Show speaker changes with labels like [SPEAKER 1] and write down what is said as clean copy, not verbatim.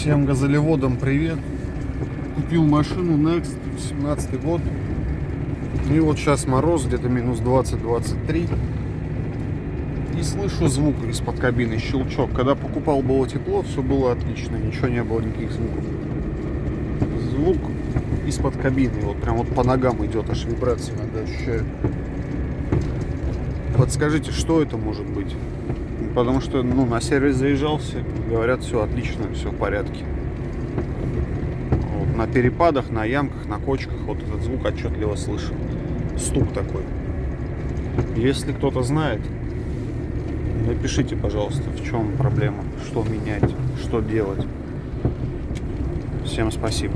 [SPEAKER 1] Всем газолеводам привет. Купил машину Next, 17 год. И вот сейчас мороз, где-то минус 20-23. И слышу звук из-под кабины, щелчок. Когда покупал, было тепло, все было отлично, ничего не было, никаких звуков. Звук из-под кабины, вот прям вот по ногам идет, аж вибрации иногда ощущаю. Подскажите, что это может быть? Потому что, на сервис заезжался, говорят, все отлично, все в порядке. Вот, на перепадах, на ямках, на кочках вот этот звук отчетливо слышен. Стук такой. Если кто-то знает, напишите, пожалуйста, в чем проблема, что менять, что делать. Всем спасибо.